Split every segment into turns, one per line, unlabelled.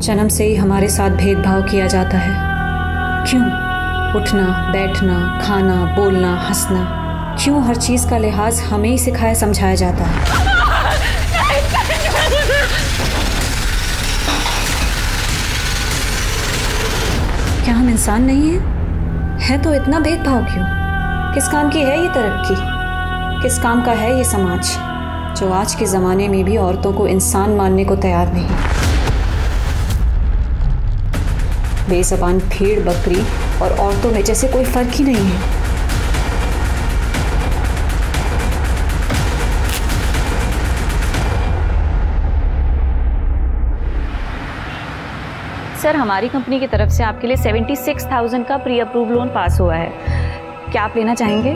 जन्म से ही हमारे साथ भेदभाव किया जाता है। क्यों? उठना, बैठना, खाना, बोलना, हंसना, क्यों हर चीज का लिहाज हमें ही सिखाया समझाया जाता है? क्या हम इंसान नहीं हैं? है तो इतना भेदभाव क्यों? किस काम की है ये तरक्की? किस काम का है ये समाज जो आज के ज़माने में भी औरतों को इंसान मानने को तैयार नहीं? बेज़बान भेड़ बकरी और औरतों में जैसे कोई फर्क ही नहीं है।
सर, हमारी कंपनी की तरफ से आपके लिए 76,000 का प्री अप्रूव लोन पास हुआ है। क्या आप लेना चाहेंगे?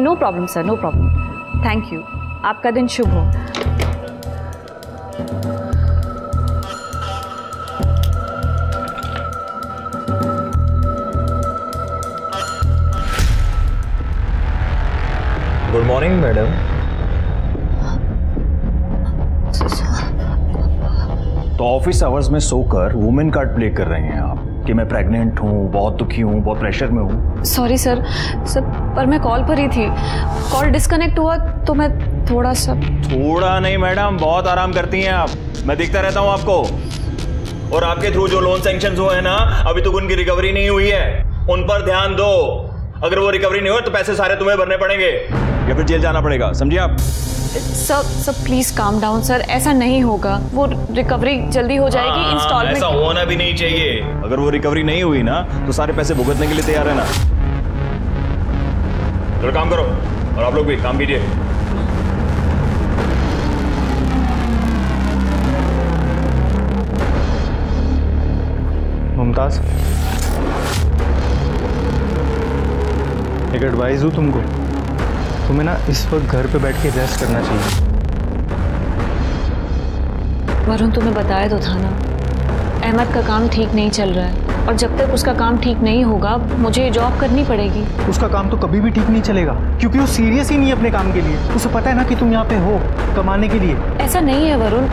No problem sir, no problem. Thank you. आपका दिन शुभ हो।
Good morning madam. तो ऑफिस आवर्स में सोकर वुमेन कार्ड प्ले कर रहे हैं आप कि मैं प्रेग्नेंट हूँ, बहुत दुखी हूँ, बहुत प्रेशर में हूँ।
सॉरी सर, पर मैं कॉल पर ही थी। कॉल डिस्कनेक्ट हुआ तो मैं थोड़ा नहीं
मैडम, बहुत आराम करती हैं आप, मैं देखता रहता हूँ आपको। और आपके थ्रू जो लोन सैंक्शन हुए हैं ना, अभी तक उनकी रिकवरी नहीं हुई है, उन पर ध्यान दो। अगर वो रिकवरी नहीं हो तो पैसे सारे तुम्हें भरने पड़ेंगे या फिर जेल जाना पड़ेगा, समझिए आप।
Sir please calm down sir, ऐसा नहीं होगा। वो रिकवरी जल्दी हो जाएगी। इंस्टॉलमेंट
ऐसा होना भी नहीं चाहिए। अगर वो रिकवरी नहीं हुई ना तो सारे पैसे भुगतने के लिए तैयार है ना। चलो काम करो, और आप लोग भी काम कीजिए।
मुमताज, एक एडवाइस दूं तुमको, तुम्हें ना इस वक्त घर पे बैठ के रेस्ट करना चाहिए।
वरुण, तुम्हें बताया तो था ना, अहमद का काम ठीक नहीं चल रहा है, और जब तक उसका काम ठीक नहीं होगा मुझे ये जॉब करनी पड़ेगी।
उसका काम तो कभी भी ठीक नहीं चलेगा, क्योंकि वो सीरियस ही नहीं है अपने काम के लिए। उसे पता है ना कि तुम यहाँ पे हो कमाने के लिए।
ऐसा नहीं है वरुण,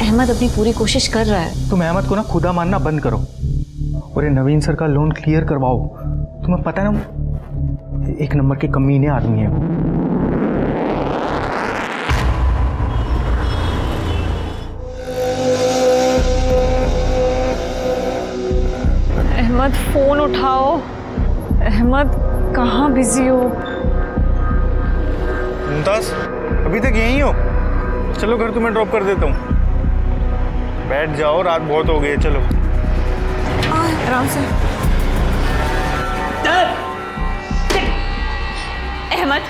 अहमद अपनी पूरी कोशिश कर रहा है।
तुम अहमद को ना खुदा मानना बंद करो और ये नवीन सर का लोन क्लियर करवाओ। तुम्हें पता है ना, एक नंबर के कमीने आदमी है वो।
अहमद, फोन उठाओ। अहमद, कहाँ बिजी हो?
मुमताज, अभी तक यहीं हो? चलो घर तुम्हें ड्रॉप कर देता हूँ। बैठ जाओ, रात बहुत हो गई है। चलो
आराम से।
अहमद,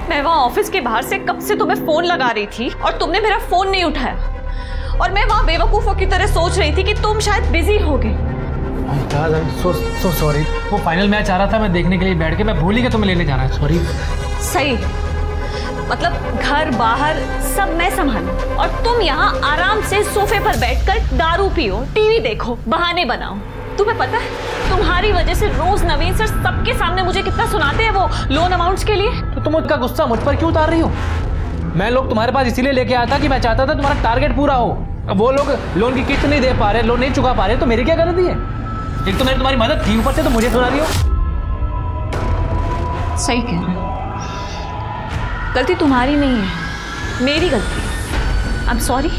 मैं वहाँ ऑफिस के बाहर से कब से तुम्हें फोन लगा रही थी और तुमने मेरा फोन नहीं उठाया, और मैं वहाँ बेवकूफों की तरह सोच रही थी कि तुम शायद बिजी होगे।
So sorry. वो फाइनल मैच आ रहा था, मैं देखने के लिए बैठ के, मैं भूल ही गया तुम्हें लेने जाना है। सॉरी।
सही, मतलब घर बाहर सब मैं संभालूं और तुम यहाँ आराम से सोफे पर बैठकर दारू पियो, टीवी देखो, बहाने बनाओ। तुम्हें पता है तुम्हारी वजह से रोज नवीन सर सबके सामने मुझे कितना सुनाते हैं वो लोन अमाउंट्स के लिए।
तो तुम उसका गुस्सा मुझ पर क्यों उतार रही हो? मैं लोग तुम्हारे पास इसीलिए लेके आया था कि मैं चाहता था तुम्हारा टारगेट पूरा हो। अब वो लोग लोन की किस्त नहीं दे पा रहे, लोन नहीं चुका पा रहे, तो मेरी क्या गलती है? एक तो मैंने तुम्हारी मदद की, ऊपर से तो मुझे सुना रही हो।
सही कह रहे हो, गलती तुम्हारी नहीं है, मेरी गलती है। I am sorry.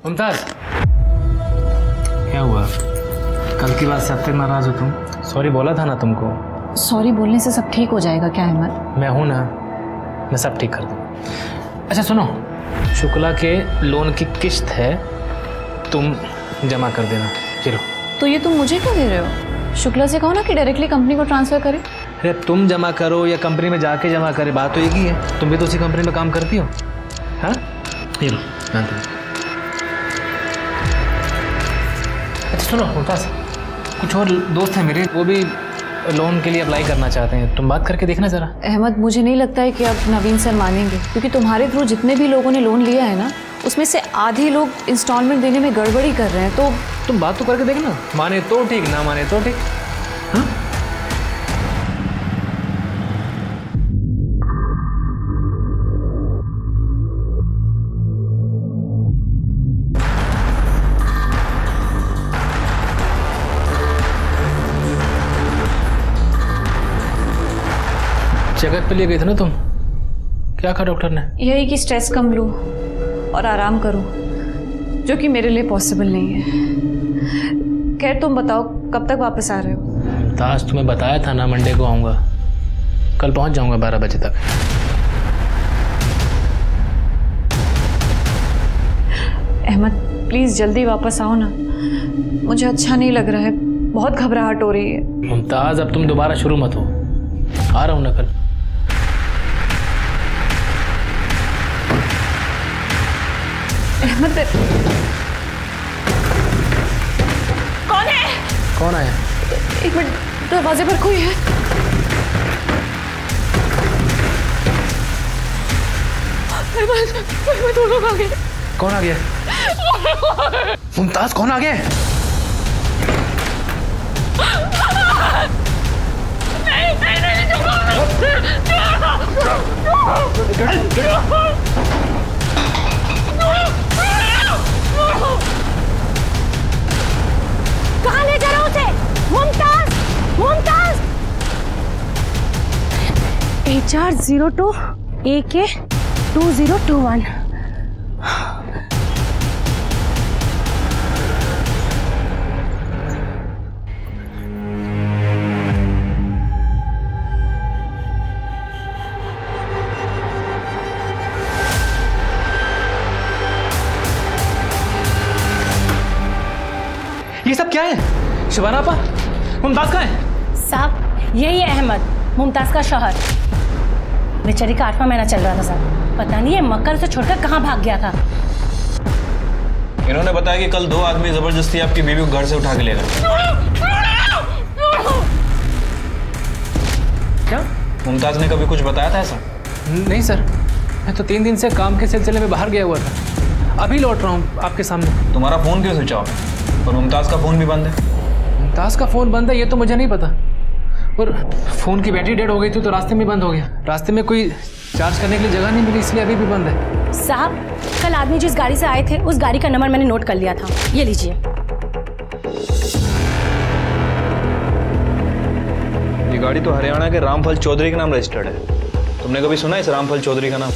मुमताज, क्या हुआ? कल की बात से अब तक नाराज हो तुम? सॉरी बोला था ना तुमको।
सॉरी बोलने से सब ठीक हो जाएगा क्या अहमद?
मैं हूं ना, मैं सब ठीक कर दूँ। अच्छा सुनो, शुक्ला के लोन की किस्त है, तुम जमा कर देना। चलो।
तो ये तुम मुझे क्यों दे रहे हो? शुक्ला से कहो ना कि डायरेक्टली कंपनी को ट्रांसफर करे।
अरे तुम जमा करो या कंपनी में जाके जमा करे, बात तो एक ही है। तुम भी तो उसी कंपनी में काम करती हो। हाँ, ये लो। अच्छा सुनो मुमताज, कुछ और दोस्त हैं मेरे, वो भी लोन के लिए अप्लाई करना चाहते हैं, तुम बात करके देखना जरा।
अहमद, मुझे नहीं लगता है कि अब नवीन सर मानेंगे, क्योंकि तुम्हारे थ्रू जितने भी लोगों ने लोन लिया है ना, उसमें से आधे लोग इंस्टॉलमेंट देने में गड़बड़ी कर रहे हैं। तो
तुम बात तो करके देखना, माने तो ठीक, ना माने तो ठीक। हाँ? चेकअप पे लिए गए थे ना तुम, क्या कहा डॉक्टर ने?
यही कि स्ट्रेस कम लो और आराम करो, जो कि मेरे लिए पॉसिबल नहीं है। खैर तुम बताओ कब तक वापस आ रहे हो?
मुमताज, तुम्हें बताया था ना मंडे को आऊँगा, कल पहुँच जाऊँगा 12 बजे तक।
अहमद प्लीज़ जल्दी वापस आओ ना, मुझे अच्छा नहीं लग रहा है, बहुत घबराहट हो रही है।
मुमताज, अब तुम दोबारा शुरू मत हो, आ रहा हूँ ना कल।
अहमद, कौन है?
कौन आया?
एक मिनट, दरवाजे पर कोई है। अहमद, वो लोग आ गए।
कौन आ गया? मुमताज, कौन आ गया?
कहाँ ले जा रहे हो उसे? मुमताज, मुमताज। HR02 AK 2021।
ये सब क्या है? शिवाना आपा, मुमताज कहाँ है?
साहब, यही है अहमद, मुमताज का शौहर। बेचारी का 8वां महीना चल रहा था साहब, पता नहीं है मक्कर उसे छोड़कर कहाँ भाग गया था।
इन्होंने बताया कि कल 2 आदमी जबरदस्ती आपकी बीवी को घर से उठा के ले गए।
क्या?
मुमताज ने कभी कुछ बताया था ऐसा?
नहीं सर, मैं तो 3 दिन से काम के सिलसिले में बाहर गया हुआ था, अभी लौट रहा हूँ आपके सामने।
तुम्हारा फोन क्यों स्विच ऑफ है और मुमताज का फोन भी बंद है?
मुमताज का फोन बंद है ये तो मुझे नहीं पता, और फोन की बैटरी डेड हो गई थी तो रास्ते में बंद हो गया। रास्ते में कोई चार्ज करने के लिए जगह नहीं मिली, इसलिए अभी भी बंद है।
साहब, कल आदमी जिस गाड़ी से आए थे उस गाड़ी का नंबर मैंने नोट कर लिया था, ये लीजिए।
ये गाड़ी तो हरियाणा के रामफल चौधरी के नाम रजिस्टर्ड है। तुमने कभी सुना इस रामफल चौधरी का नाम?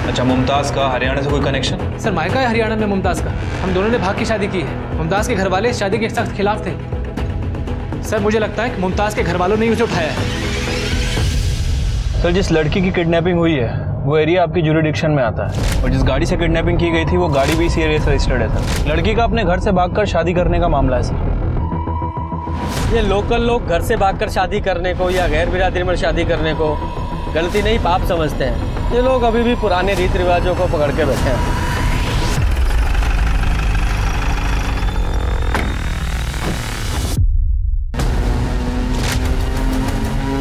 अच्छा, मुमताज का हरियाणा से कोई कनेक्शन?
सर, मायका है हरियाणा में मुमताज का, हम दोनों ने भाग की शादी की है। मुमताज के घर वाले शादी के सख्त खिलाफ थे। सर, मुझे लगता है कि मुमताज के घर वालों ने उसे उठाया है।
सर, जिस लड़की की किडनैपिंग हुई है वो एरिया आपकी ज्यूरिडिक्शन में आता है, और जिस गाड़ी से किडनैपिंग की गई थी वो गाड़ी भी इसी एरिया से रजिस्टर्ड है सर। लड़की का अपने घर से भागकर शादी करने का मामला है सर।
ये लोकल लोग घर से भागकर शादी करने को या गैर बिरादरी में शादी करने को गलती नहीं पाप समझते हैं। ये लोग अभी भी पुराने रीति रिवाजों को पकड़ के बैठे हैं।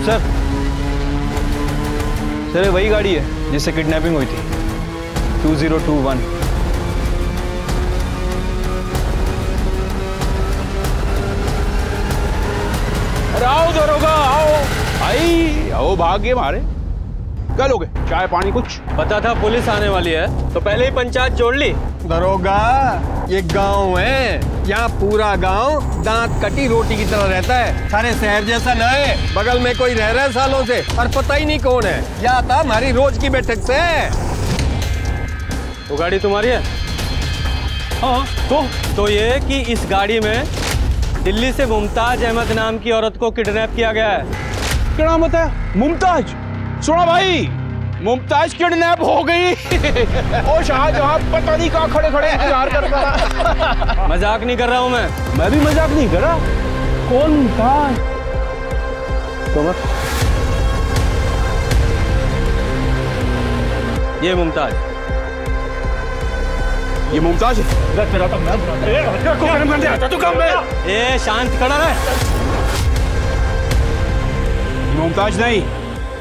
सर, ये वही गाड़ी है जिससे किडनैपिंग हुई थी, 2021।
अरे आओ दरोगा, आओ भाई, आओ, भाग गए मारे। क्या लोगे? चाय पानी कुछ?
पता था पुलिस आने वाली है तो पहले ही पंचायत जोड़ ली।
दरोगा, ये गांव है, यहाँ पूरा गांव दांत कटी रोटी की तरह रहता है। सारे शहर जैसा न है, बगल में कोई रह रहा है सालों से और पता ही नहीं कौन है। या था हमारी रोज की बैठक से।
वो गाड़ी तुम्हारी है? हाँ। तो ये कि इस गाड़ी में दिल्ली से मुमताज अहमद नाम की औरत को किडनैप किया गया है।
क्या नाम होता है? मुमताज? सुना भाई, मुमताज किडनैप हो गई। ओ शाहजहां पता नहीं कहाँ खड़े खड़े इंतजार कर रहा।
मजाक नहीं कर रहा हूँ
मैं भी मजाक नहीं कर रहा। कौन मुमताज?
ये मुमताज,
ये मुमताज है।
ए शांत खड़ा रहे।
मुमताज नहीं,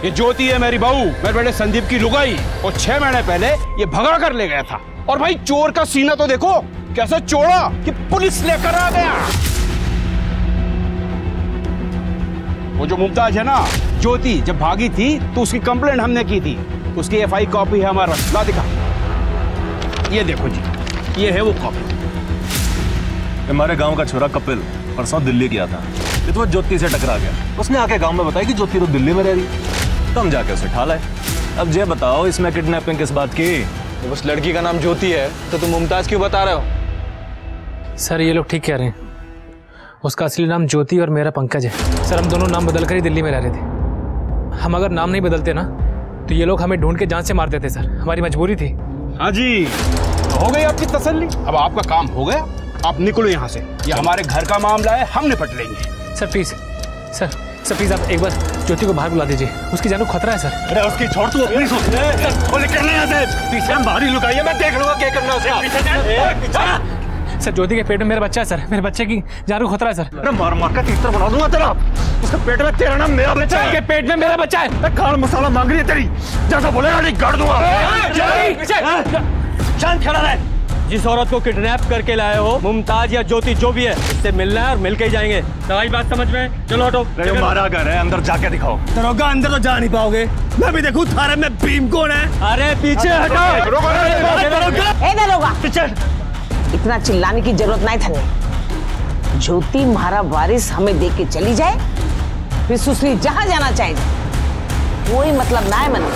ये ज्योति है मेरी बहू, मेरे बेटे संदीप की लुगाई। और 6 महीने पहले ये भगा कर ले गया था। और भाई चोर का सीना तो देखो कैसे चोड़ा कि पुलिस लेकर आ गया। वो जो मुमताज है ना, ज्योति, जब भागी थी तो उसकी कंप्लेंट हमने की थी। उसकी FI कॉपी है हमारा, ला दिखा। ये देखो जी, ये है वो कॉपी।
हमारे गांव का छोरा कपिल परसों दिल्ली गया था, तो वो ज्योति से टकरा गया। उसने आके गांव में बताया कि ज्योति तो दिल्ली में रह रही। तो हम जाके उसे ठा लाए। अब ये बताओ इसमें किडनैपिंग किस बात की?
जब उस लड़की का नाम ज्योति है तो तुम मुमताज क्यों बता रहे हो?
सर ये लोग ठीक कह रहे हैं, उसका असली नाम ज्योति और मेरा पंकज है। सर हम दोनों नाम बदल कर ही दिल्ली में रह रहे थे। हम अगर नाम नहीं बदलते ना तो ये लोग हमें ढूंढ के जान से मार देते सर, हमारी मजबूरी थी।
हाँ जी, तो हो गई आपकी तसल्ली। अब आपका काम हो गया, आप निकलो यहाँ से। ये हमारे घर का मामला है, हम निपट लेंगे।
सर प्लीज, सर प्लीज आप एक बार ज्योति को बाहर बुला दीजिए, उसकी जान को खतरा है सर।
अरे उसकी छोड़ तू अपनी सोच। वो निकलने यहाँ से, पीछे हम बाहर ही लुकाइए, मैं देख लूंगा क्या करना उसे।
सर ज्योति के पेट में मेरा बच्चा है सर, मेरे बच्चे की जान को खतरा है सर।
अरे मार मार का तीसरा बना दूंगा तेरा। उसके पेट में तेरा नाम, मेरा बच्चा है।
पेट में मेरा बच्चा है।
खाल मसाला मांग रही है तेरी, जैसा बोलेगा नहीं गाड़ दूंगा।
शांत खड़ा रहे। जिस औरत को किडनैप करके लाए हो, मुमताज या ज्योति जो भी है, उससे मिलना है और मिलके ही जाएंगे। तुम्हारी बात समझ में? चलो हटो।
हमारा घर है, अंदर जाके दिखाओ।
दरोगा अंदर तो जा नहीं पाओगे, मैं भी देखूं थारे में भीम कौन है। अरे पीछे हटो।
दरोगा इतना चिल्लाने की जरूरत नहीं था। ज्योति हमारा वारिस हमें देख के चली जाए, फिर सुसरी जहां जाना चाहिए, कोई मतलब ना है मन।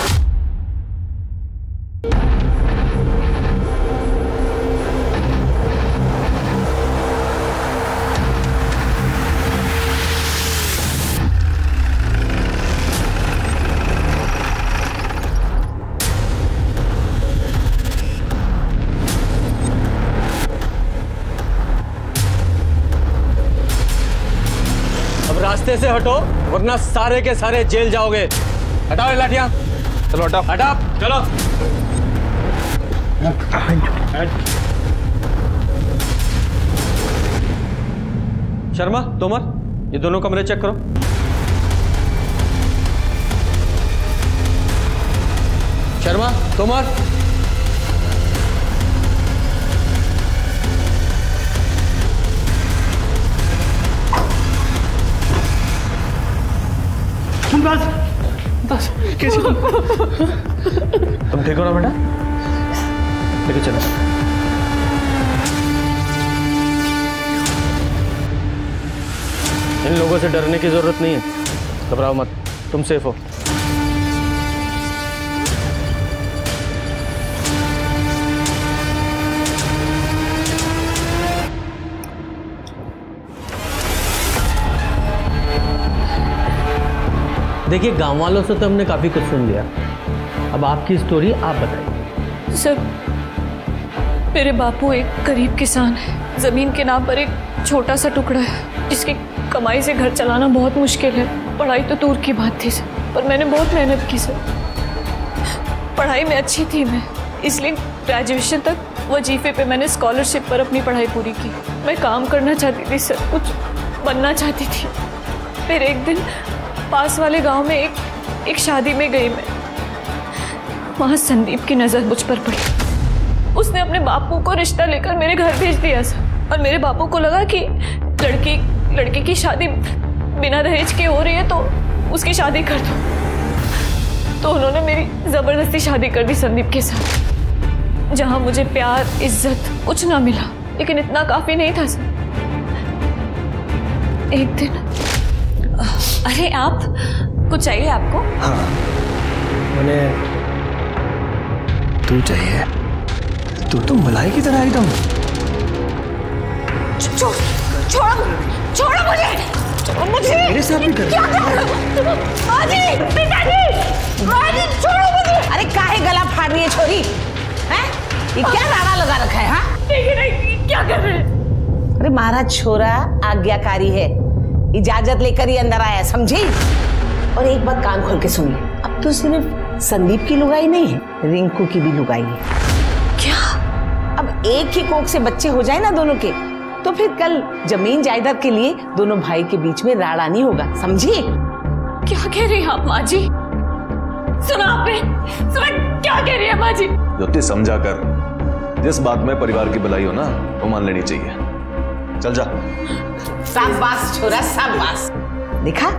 रास्ते से हटो वरना सारे के सारे जेल जाओगे। हटाओ लाठियां।
चलो हटाओ।
हटाओ चलो। शर्मा, तोमर, ये दोनों कमरे चेक करो। शर्मा, तोमर,
कैसे
तुम ठीक हो ना बेटा? लेके चलो। इन लोगों से डरने की जरूरत नहीं है, घबराओ मत, तुम सेफ हो। देखिए गांव वालों से तो हमने काफी कुछ सुन लिया, अब आपकी स्टोरी आप बताइए।
सर मेरे बापू एक गरीब किसान है, जमीन के नाम पर एक छोटा सा टुकड़ा है जिसकी कमाई से घर चलाना बहुत मुश्किल है। पढ़ाई तो दूर की बात थी सर, पर मैंने बहुत मेहनत की सर। पढ़ाई में अच्छी थी मैं, इसलिए ग्रेजुएशन तक वजीफे पे मैंने स्कॉलरशिप पर अपनी पढ़ाई पूरी की। मैं काम करना चाहती थी सर, कुछ बनना चाहती थी। फिर एक दिन पास वाले गांव में एक शादी में गई मैं, वहां संदीप की नजर मुझ पर पड़ी। उसने अपने बापू को रिश्ता लेकर मेरे घर भेज दिया सर, और मेरे बापू को लगा कि लड़की की शादी बिना दहेज के हो रही है तो उसकी शादी कर दो। तो उन्होंने मेरी जबरदस्ती शादी कर दी संदीप के साथ, जहां मुझे प्यार इज्जत कुछ ना मिला, लेकिन इतना काफी नहीं था सर। एक दिन
अरे आप कुछ चाहिए आपको?
हाँ मैंने तू चाहिए, तू तो मलाई की तरह एकदम।
छोड़ो मुझे,
मेरे साथ भी कर।
छोड़ो मुझे। अरे काहे गला फाड़ रही है छोरी? हैं? ये क्या नारा लगा रखा है? हाँ
क्या कर रहे हैं?
अरे महाराज छोरा आज्ञाकारी है, इजाजत लेकर ही अंदर आया, समझी? और एक बात कान खोल के सुन ले, अब तो सिर्फ संदीप की लुगाई नहीं है, रिंकू की भी लुगाई है।
क्या?
अब एक ही कोख से बच्चे हो जाए ना दोनों के, तो फिर कल जमीन जायदाद के लिए दोनों भाई के बीच में राड़ा नहीं होगा, समझी?
क्या क्या कह रही हैं आप माँ जी? सुना आपने? सुना क्या कह रही है माँ जी?
ज्योति समझा कर, जिस बात में परिवार की भलाई हो ना वो मान लेनी चाहिए। चल जा।
शाबाश छोरा शाबाश। देखा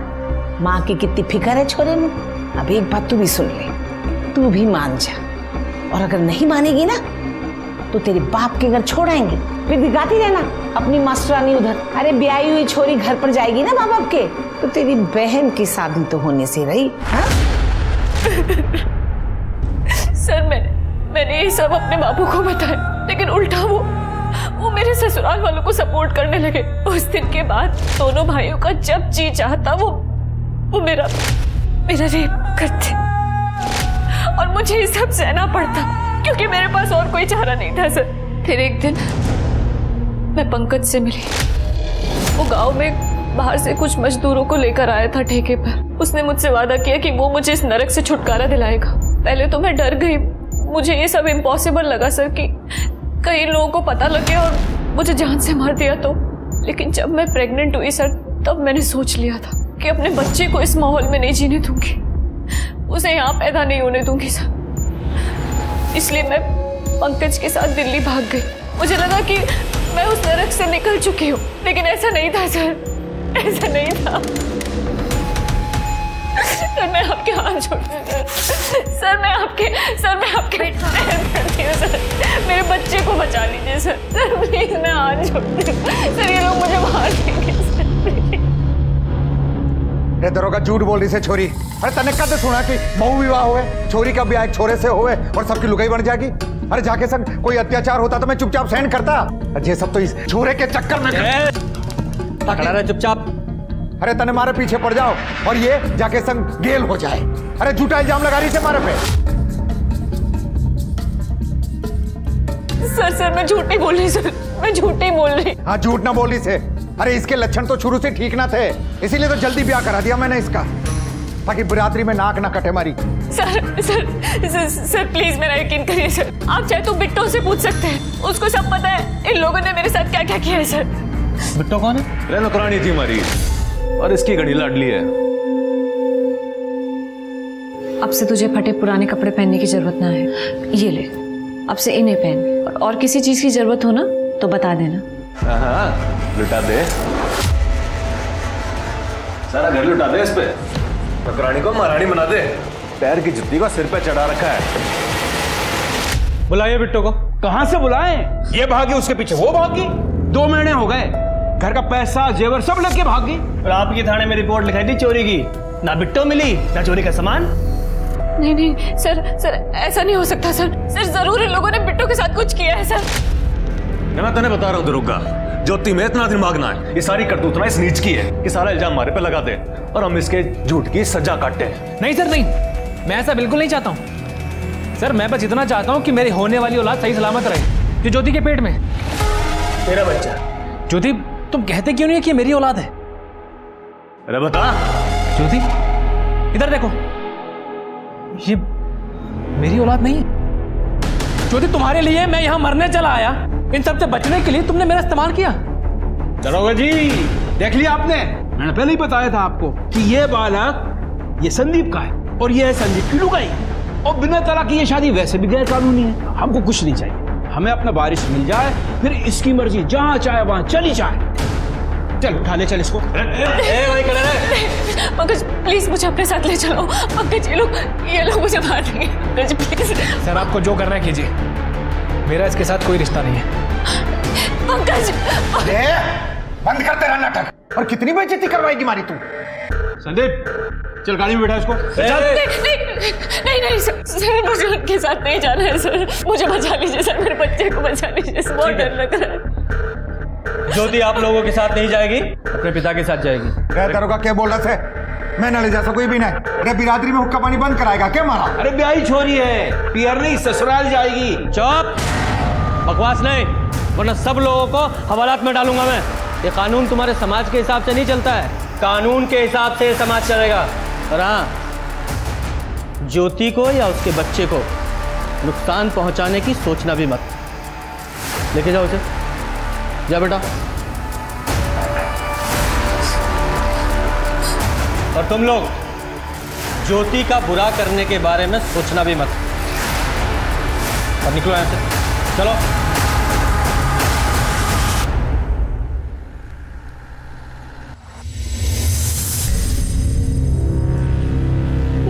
माँ की कितनी फिक्र है छोरे में। अब एक बात तू भी सुन ले, तू भी मान जा, और अगर नहीं मानेगी ना तो तेरे बाप के घर छोड़ आएंगे, फिर दिखाती रहना अपनी मास्टरानी उधर। अरे ब्याही हुई छोरी घर पर जाएगी ना माँ बाप के, तो तेरी बहन की शादी तो होने से रही। हाँ?
सर मैंने ये सब अपने बापू को बताया, लेकिन उल्टा वो मेरे ससुराल वालों को सपोर्ट करने लगे। उस दिन के बाद दोनों भाइयों का जब जी चाहता वो मेरा रेप करते, और मुझे ये सब सहना पड़ता क्योंकि मेरे पास और कोई चारा नहीं था सर। फिर एक दिन मैं पंकज से मिली। वो गांव में बाहर से कुछ मजदूरों को लेकर आया था ठेके पर। उसने मुझसे वादा किया कि वो मुझे इस नरक से छुटकारा दिलाएगा। पहले तो मैं डर गई, मुझे ये सब इम्पॉसिबल लगा सर कि कई लोगों को पता लग गया और मुझे जान से मार दिया तो। लेकिन जब मैं प्रेग्नेंट हुई सर, तब मैंने सोच लिया था कि अपने बच्चे को इस माहौल में नहीं जीने दूंगी, उसे यहाँ पैदा नहीं होने दूंगी सर। इसलिए मैं पंकज के साथ दिल्ली भाग गई। मुझे लगा कि मैं उस नरक से निकल चुकी हूँ, लेकिन ऐसा नहीं था सर, ऐसा नहीं था सर। मैं आपके हाथ जोड़ती हूँ सर, मैं आपके सर, मेरे बच्चे को बचा लीजिए सर, प्लीज मैं हाथ जोड़ती हूँ सर, ये लोग मुझे मार देंगे सर।
दरोगा झूठ बोल रही से छोरी। अरे तने कद सुना कि बहु विवाह हुए, छोरी का ब्याह एक छोरे से हुए और सबकी लुगाई बन जाएगी। अरे जाके संग कोई अत्याचार होता तो मैं चुपचाप सहन करता। ये सब तो इस छोरे के चक्कर में
खड़ा रहे चुपचाप।
अरे तने मारे पीछे पड़ जाओ और ये जाके संग गेल हो जाए। अरे झूठा इल्जाम लगा रही से मारे पे।
सर मैं झूठ नहीं बोल रही सर, मैं झूठ नहीं बोल रही।
हाँ झूठ ना बोल रही से। अरे इसके लक्षण तो शुरू से ठीक ना थे, इसीलिए तो जल्दी ब्याह करा दिया मैंने इसका, ताकि बिरादरी में नाक ना कटे मारी।
सर प्लीज मेरा यकीन करिए सर। आप चाहे तो बिट्टो से पूछ सकते हैं, उसको सब पता है इन लोगों ने मेरे साथ क्या क्या किया है सर।
बिट्टो कौन है? नौकरानी थी हमारी और इसकी घड़ी लाडली है।
अब से तुझे फटे पुराने कपड़े पहनने की जरूरत ना है, ये ले अब से इन्हें पहन, और किसी चीज की जरूरत हो ना तो बता देना।
हाँ लुटा दे, सारा घर लुटा दे इस पे। नौकरानी को महारानी बना दे, पैर की जुत्ती को सिर पे चढ़ा रखा है।
बुलाइए बिट्टो को। कहां से बुलाएं? ये भागी उसके पीछे वो भागी, 2 महीने हो गए, घर का पैसा जेवर सब लेके भागी।
और आपकी थाने में रिपोर्ट लिखाई थी चोरी की, ना बिट्टो मिली ना चोरी का सामान।
नहीं सर ऐसा नहीं हो सकता सर, जरूर इन लोगों ने बिट्टो के साथ कुछ किया है सर।
मैं तने बता रहा हूँ दरोगा, ज्योति में इतना दिमाग ना है, ये सारी करतूत ना इस नीच की है कि सारा इल्जाम हमारे पे लगा दे और हम इसके झूठ की सजा काटते हैं।
नहीं सर नहीं, मैं ऐसा बिल्कुल नहीं चाहता हूँ सर। मैं बस इतना चाहता हूँ कि मेरी होने वाली औलाद सही सलामत रहे, जो ज्योति के पेट में
तेरा बच्चा।
ज्योति तुम कहते क्यों नहीं है कि मेरी औलाद है?
अरे बता
ज्योति, इधर देखो, ये मेरी औलाद नहीं है। ज्योति तुम्हारे लिए मैं यहाँ मरने चला आया, इन सब से बचने के लिए तुमने मेरा इस्तेमाल किया।
दरोगा जी देख लिया आपने, मैंने पहले ही बताया था आपको कि ये बालक ये संदीप का है और ये है संदीप की लुगाई, और बिना तलाक की ये शादी वैसे भी गैर कानूनी है। हमको कुछ नहीं चाहिए, हमें अपना वारिस मिल जाए, फिर इसकी मर्जी जहां चाहे वहां चली जाए। चल उठा ले, चल इसको।
पंकज प्लीज मुझे अपने साथ ले चलो। पंकज ये लोग मुझे मार देंगे। पंकज प्लीज।
सर आपको जो करना है कीजिए, मेरा इसके साथ कोई रिश्ता नहीं है।
पंकज
बंद करते रहना नाटक, और कितनी बेइज्जती करवाएगी मारी तू।
संदीप चल गाड़ी में बैठा इसको।
नहीं सर मुझे उनके साथ नहीं जाना है सर, मुझे बचा लीजिए सर, मेरे बच्चे को बचा लीजिए, बहुत डर लग रहा है।
ज्योति आप लोगों के साथ नहीं जाएगी, अपने पिता के साथ जाएगी।
दरोगा क्या बोल रहा थे? मैं न ले जा सकूं भी नहीं। अरे बिरादरी में हुक्का पानी बंद कराएगा क्या मारा?
अरे ब्याही छोरी है, पियर नहीं ससुराल जाएगी।
चुप, बकवास नहीं, वरना सब लोगों को हवालात में डालूंगा मैं। ये कानून तुम्हारे समाज के हिसाब से नहीं चलता है, कानून के हिसाब से समाज चलेगा। और हाँ, ज्योति को या उसके बच्चे को नुकसान पहुंचाने की सोचना भी मत। लेके जाओ उसे, जा बेटा। और तुम लोग ज्योति का बुरा करने के बारे में सोचना भी मत। और निकलो यहां से, चलो।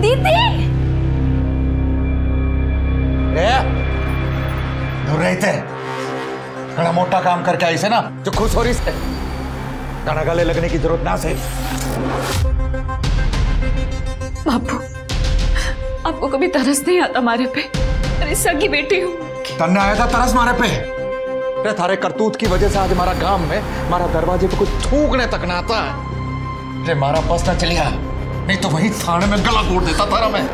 दीदी
दूर रहते बड़ा मोटा काम करके आई से ना, जो खुश हो रही से गाना गले लगने की जरूरत ना से।
बापू, आपको कभी तरस नहीं आता मारे पे? अरे सगी बेटी हूँ।
तन्ने आया था तरस मारे पे? अरे थारे करतूत की वजह से आज हमारा गांव में हमारा दरवाजे पे कुछ थूकने तक ना आता है। अरे मारा बस ना चलिया, नहीं तो वही थाने में गला तोड़ देता थारा मैं।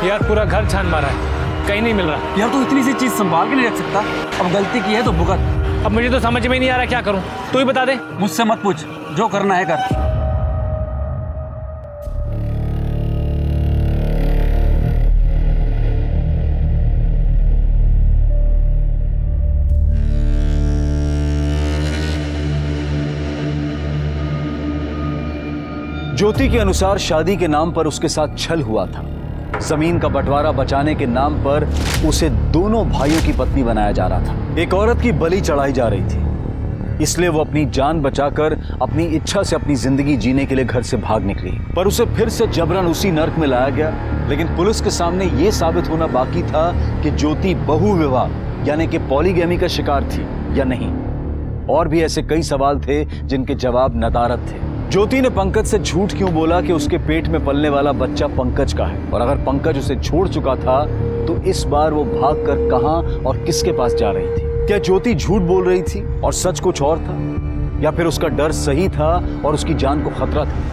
यार पूरा घर छान मारा है, कहीं नहीं मिल रहा।
यार तू इतनी सी चीज संभाल के नहीं रख सकता? अब गलती की है तो भुगत।
अब मुझे तो समझ में नहीं आ रहा क्या करूं, तू ही बता दे।
मुझसे मत पूछ, जो करना है कर।
ज्योति के अनुसार शादी के नाम पर उसके साथ छल हुआ था। जमीन का बंटवारा बचाने के नाम पर उसे दोनों भाइयों की पत्नी बनाया जा रहा था। एक औरत की बलि चढ़ाई जा रही थी, इसलिए वो अपनी जान बचाकर अपनी इच्छा से अपनी जिंदगी जीने के लिए घर से भाग निकली। पर उसे फिर से जबरन उसी नर्क में लाया गया। लेकिन पुलिस के सामने ये साबित होना बाकी था कि ज्योति बहु विवाह यानी कि पॉलीगैमी का शिकार थी या नहीं। और भी ऐसे कई सवाल थे जिनके जवाब नदारद थे। ज्योति ने पंकज से झूठ क्यों बोला कि उसके पेट में पलने वाला बच्चा पंकज का है? और अगर पंकज उसे छोड़ चुका था तो इस बार वो भागकर कहां और किसके पास जा रही थी? क्या ज्योति झूठ बोल रही थी और सच कुछ और था, या फिर उसका डर सही था और उसकी जान को खतरा था?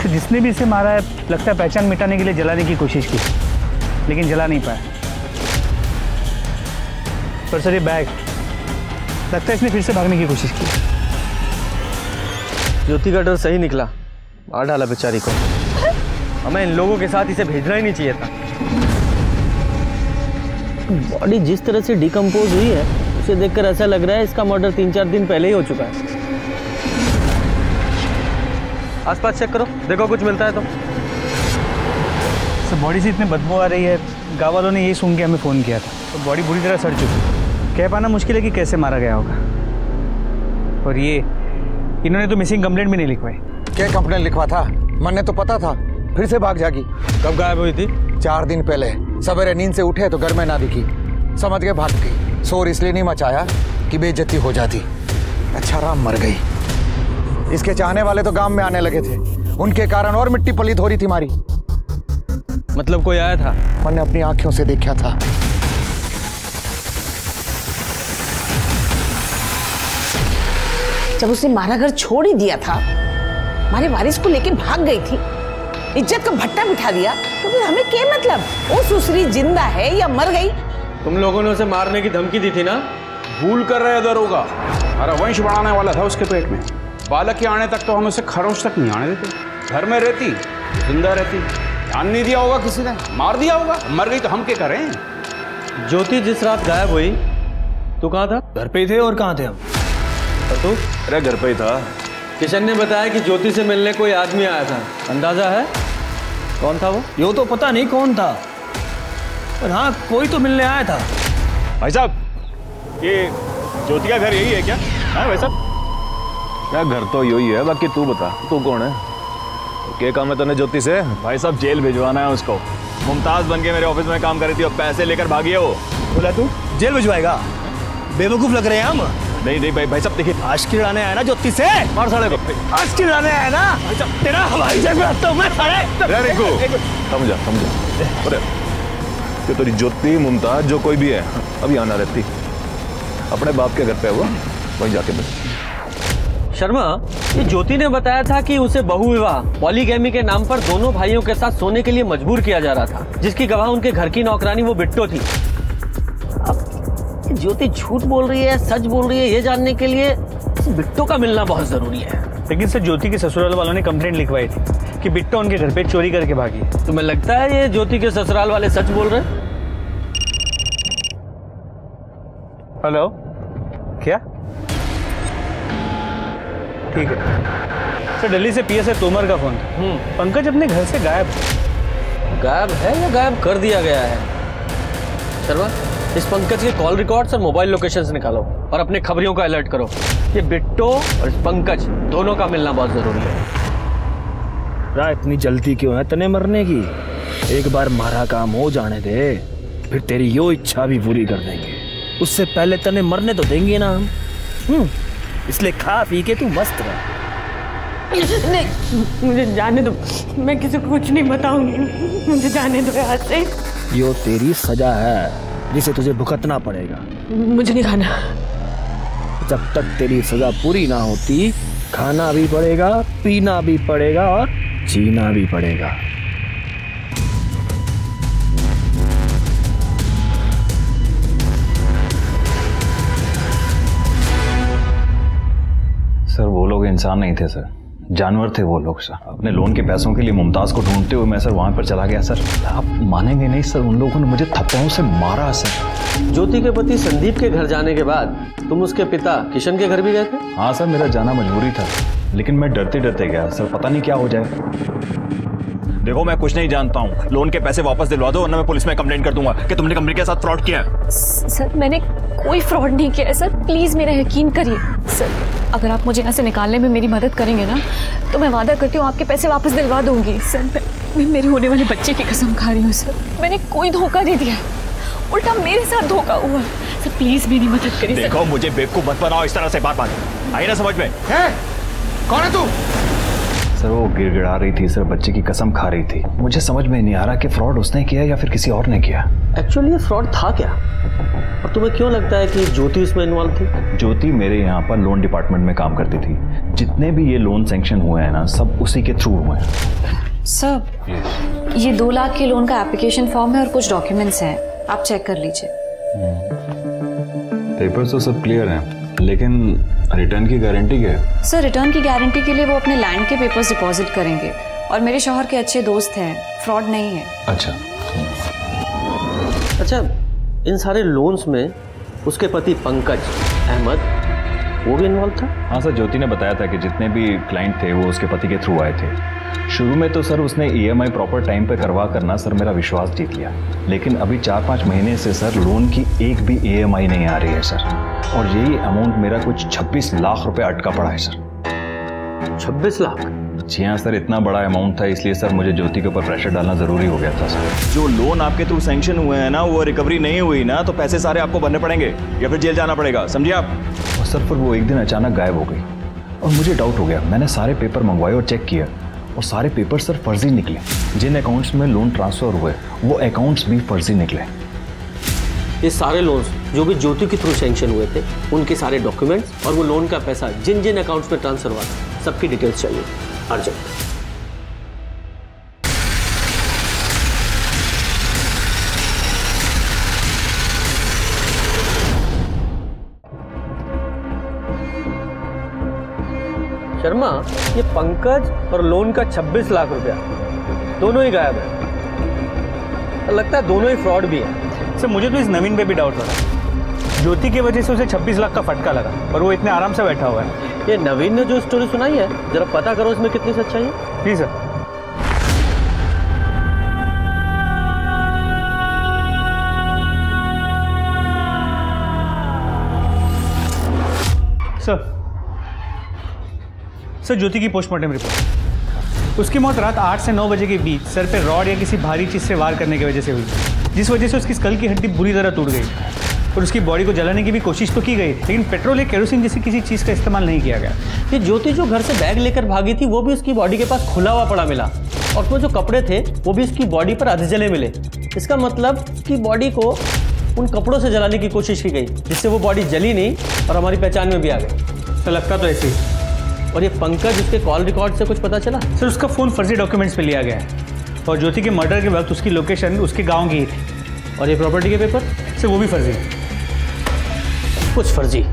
जिसने भी इसे मारा है लगता है पहचान मिटाने के लिए जलाने की कोशिश की, लेकिन जला नहीं पाया। पर सर ये बैग लगता है इसने फिर से भागने की कोशिश की।
ज्योति का डर सही निकला, मार डाला बेचारी को। हमें इन लोगों के साथ इसे भेजना ही नहीं चाहिए था। बॉडी जिस तरह से डिकम्पोज हुई है उसे देखकर ऐसा लग रहा है इसका मर्डर 3-4 दिन पहले ही हो चुका है। आसपास चेक करो, देखो कुछ मिलता है तो।
सर बॉडी से इतनी बदबू आ रही है, गाँव वालों ने यही सुन के हमें फ़ोन किया था। तो बॉडी बुरी तरह सड़ चुकी, कह पाना मुश्किल है कि कैसे मारा गया होगा। और ये इन्होंने तो मिसिंग कंप्लेंट भी नहीं लिखवाई।
क्या कंप्लेंट लिखवा था? मन तो पता था, फिर से भाग जागी।
कब गायब हुई थी?
4 दिन पहले। सवेरे नींद से उठे तो घर में ना दिखी, समझ के भाग गई। शोर इसलिए नहीं मचाया कि बेइज्जती हो जाती। अच्छा राम मर गई। इसके चाहने वाले तो गांव में आने लगे थे, उनके कारण और मिट्टी पलीत हो रही थी मारी।
मतलब कोई आया था?
मैंने अपनी आंखों से देखा था।
जब उसने हमारा घर छोड़ ही दिया था, हमारे वारिस को लेके भाग गई थी, इज्जत का भट्टा बिठा दिया, तो फिर हमें क्या मतलब? वो सुसरी जिंदा है या मर गई?
तुम लोगों ने उसे मारने की धमकी दी थी ना?
भूल कर रहे दरोगा, हमारा वंश बढ़ाने वाला था उसके पेट में। बालक के आने तक तो हम उसे खरोच तक नहीं आने देते। घर में रहती, जिंदा रहती, ध्यान नहीं दिया होगा किसी ने, मार दिया होगा। मर गई तो हम क्या करें?
ज्योति जिस रात गायब हुई, तू कहाँ था?
घर पे ही थे, और कहाँ थे हम?
और तू?
अरे घर पे ही था।
किशन ने बताया कि ज्योति से मिलने कोई आदमी आया था, अंदाजा है कौन था वो?
यो तो पता नहीं कौन था, पर हाँ कोई तो मिलने आया था।
भाई साहब, ये ज्योति का घर यही है क्या? हाँ भाई साहब,
क्या घर तो यही है, बाकी तू बता, तू कौन है? क्या काम है तूने ज्योति से?
भाई साहब जेल भिजवाना है उसको। मुमताज बन के मेरे ऑफिस में काम कर रही थी और पैसे लेकर भागी है वो।
बोला तू जेल भिजवाएगा? बेवकूफ लग रहे हैं हम।
नहीं भाई साहब देखिए,
आशिकी लड़ाने आया ना ज्योति से, मार साले को। आशिकी लड़ाने आया ना तेरा हवाई जहाज में आता हूं मैं साले।
समझा अरे
कि तेरी ज्योति मुमताज जो कोई भी है अभी आना रहती, अपने बाप के घर पे है वो, वहीं जाके बैठ।
शर्मा, ये ज्योति ने बताया था कि उसे बहु विवाह पॉलीगैमी के नाम पर दोनों भाइयों के साथ सोने के लिए मजबूर किया जा रहा था, जिसकी गवाह उनके घर की नौकरानी वो बिट्टो थी। ज्योति झूठ बोल रही है सच बोल रही है, ये जानने के लिए बिट्टो का मिलना बहुत जरूरी है।
लेकिन सर ज्योति के ससुराल वालों ने कंप्लेंट लिखवाई थी कि बिट्टो उनके घर पे चोरी करके भागी।
तुम्हें लगता है ये ज्योति के ससुराल वाले सच बोल रहे हैं?
हेलो, क्या? ठीक है सर, दिल्ली से पीएसआई तोमर का फोन था। पंकज अपने घर से गायब
है या गायब कर दिया गया है? शर्मा, इस पंकज के कॉल रिकॉर्ड्स और मोबाइल लोकेशंस निकालो और अपने खबरियों को अलर्ट करो। ये बिट्टो और इस पंकज दोनों का मिलना बहुत जरूरी है।
इतनी जल्दी क्यों है तने मरने की? एक बार मारा काम हो जाने दे, फिर तेरी यो इच्छा भी पूरी कर देंगे। उससे पहले तने मरने तो देंगे ना हम। इसलिए खा पी के तू मस्त रह।
नहीं, मुझे जाने दो, मैं किसी को कुछ नहीं बताऊंगी, मुझे जाने दो यहाँ से।
यो तेरी सजा है जिसे तुझे भुगतना पड़ेगा।
मुझे नहीं खाना।
जब तक तेरी सजा पूरी ना होती, खाना भी पड़ेगा, पीना भी पड़ेगा और जीना भी पड़ेगा।
सर वो लोग इंसान नहीं थे सर, जानवर थे वो लोग सर। अपने लोन के पैसों के लिए मुमताज को ढूंढते हुए मैं सर वहां पर चला गया सर। आप मानेंगे नहीं सर, उन लोगों ने मुझे थप्पड़ों से मारा सर।
ज्योति के पति संदीप के घर जाने के बाद तुम उसके पिता किशन के घर भी गए थे?
हाँ सर, मेरा जाना मजबूरी था, लेकिन मैं डरते डरते गया सर, पता नहीं क्या हो जाए। देखो मैं कुछ नहीं जानता हूँ, लोन के पैसे वापस दिलवा दो वरना मैं पुलिस में कंप्लेंट कर दूंगा कि तुमने कंपनी के साथ फ्रॉड किया है।
सर मैंने कोई फ्रॉड नहीं किया है सर, प्लीज मेरा यकीन करिए सर। अगर आप मुझे यहाँ से निकालने में मेरी मदद करेंगे ना, तो मैं वादा करती हूँ आपके पैसे वापस दिलवा दूंगी सर। मैं मेरे होने वाले बच्चे की कसम खा रही हूँ सर, मैंने कोई धोखा नहीं दिया, उल्टा मेरे साथ धोखा हुआ सर। प्लीज मेरी मदद करिए।
देखो मुझे बेवकूफ मत बनाओ इस तरह से, बात आई ना समझ में?
कौन है तू?
सर वो गिड़गिड़ा रही थी सर, बच्चे की कसम खा रही थी। मुझे समझ में नहीं आ रहा कि फ्रॉड उसने किया या फिर किसी और ने किया।
एक्चुअली ये फ्रॉड था क्या, और तुम्हें क्यों लगता है कि ज्योति इसमें इन्वॉल्व थी?
ज्योति मेरे यहाँ पर लोन डिपार्टमेंट में काम करती थी। जितने भी ये लोन सैंक्शन हुए हैं ना, सब उसी के थ्रू हुए हैं।
सर ये 2 लाख के लोन का एप्लीकेशन फॉर्म है और कुछ डॉक्यूमेंट्स हैं, आप चेक कर लीजिए।
पेपर्स तो सब क्लियर हैं, लेकिन रिटर्न की गारंटी क्या है?
सर रिटर्न की गारंटी के लिए वो अपने लैंड के पेपर्स डिपॉजिट करेंगे, और मेरे शौहर के अच्छे दोस्त हैं, फ्रॉड नहीं है।
अच्छा, इन सारे लोन्स में उसके पति पंकज अहमद वो भी इन्वॉल्व था?
हाँ सर, ज्योति ने बताया था कि जितने भी क्लाइंट थे वो उसके पति के थ्रू आए थे। शुरू में तो सर उसने EMI प्रॉपर टाइम पे करवा करना सर मेरा विश्वास जीत लिया, लेकिन अभी 4-5 महीने से सर लोन की एक भी EMI नहीं आ रही है सर, और यही अमाउंट मेरा कुछ 26 लाख रुपए अटका पड़ा है सर।
26 लाख?
जी हाँ सर, इतना बड़ा अमाउंट था, इसलिए सर मुझे ज्योति के ऊपर प्रेशर डालना जरूरी हो गया था सर। जो लोन आपके थ्रू सैंक्शन हुए हैं ना, वो रिकवरी नहीं हुई ना, तो पैसे सारे आपको भरने पड़ेंगे या फिर जेल जाना पड़ेगा, समझिए आप। और सर फिर वो एक दिन अचानक गायब हो गई और मुझे डाउट हो गया। मैंने सारे पेपर मंगवाए और चेक किया, और सारे पेपर सर फर्जी निकले। जिन अकाउंट्स में लोन ट्रांसफर हुए वो अकाउंट्स भी फर्जी निकले।
ये सारे लोन्स जो भी ज्योति के थ्रू सैंक्शन हुए थे, उनके सारे डॉक्यूमेंट्स और वो लोन का पैसा जिन जिन अकाउंट्स में ट्रांसफर हुआ था, सबकी डिटेल्स चाहिए अर्जेंट। शर्मा, ये पंकज और लोन का 26 लाख रुपया दोनों ही गायब है। लगता है दोनों ही फ्रॉड भी है।
सर मुझे तो इस नवीन पे भी डाउट हो रहा है। ज्योति की वजह से उसे 26 लाख का फटका लगा और वो इतने आराम से बैठा हुआ है।
ये नवीन ने जो स्टोरी सुनाई है, जरा पता करो इसमें कितनी सच्चाई है।
जी सर। सर ज्योति की पोस्टमार्टम रिपोर्ट। उसकी मौत रात 8 से 9 बजे के बीच सर पे रॉड या किसी भारी चीज से वार करने की वजह से हुई, जिस वजह से उसकी स्कल की हड्डी बुरी तरह टूट गई और उसकी बॉडी को जलाने की भी कोशिश तो की गई, लेकिन पेट्रोल या केरोसिन जैसी किसी चीज़ का इस्तेमाल नहीं किया गया।
ये ज्योति जो घर से बैग लेकर भागी थी, वो भी उसकी बॉडी के पास खुला हुआ पड़ा मिला और वो जो कपड़े थे वो भी उसकी बॉडी पर आधे जले मिले। इसका मतलब कि बॉडी को उन कपड़ों से जलाने की कोशिश की गई, जिससे वो बॉडी जली नहीं और हमारी पहचान में भी आ गई।
तो लगता तो ऐसे ही।
और ये पंकज, उसके कॉल रिकॉर्ड से कुछ पता चला?
सर उसका फ़ोन फर्जी डॉक्यूमेंट्स पे लिया गया है और ज्योति के मर्डर के वक्त उसकी लोकेशन उसके गांव की ही थी।
और ये प्रॉपर्टी के पेपर?
सर वो भी फर्जी है।
कुछ फर्जी,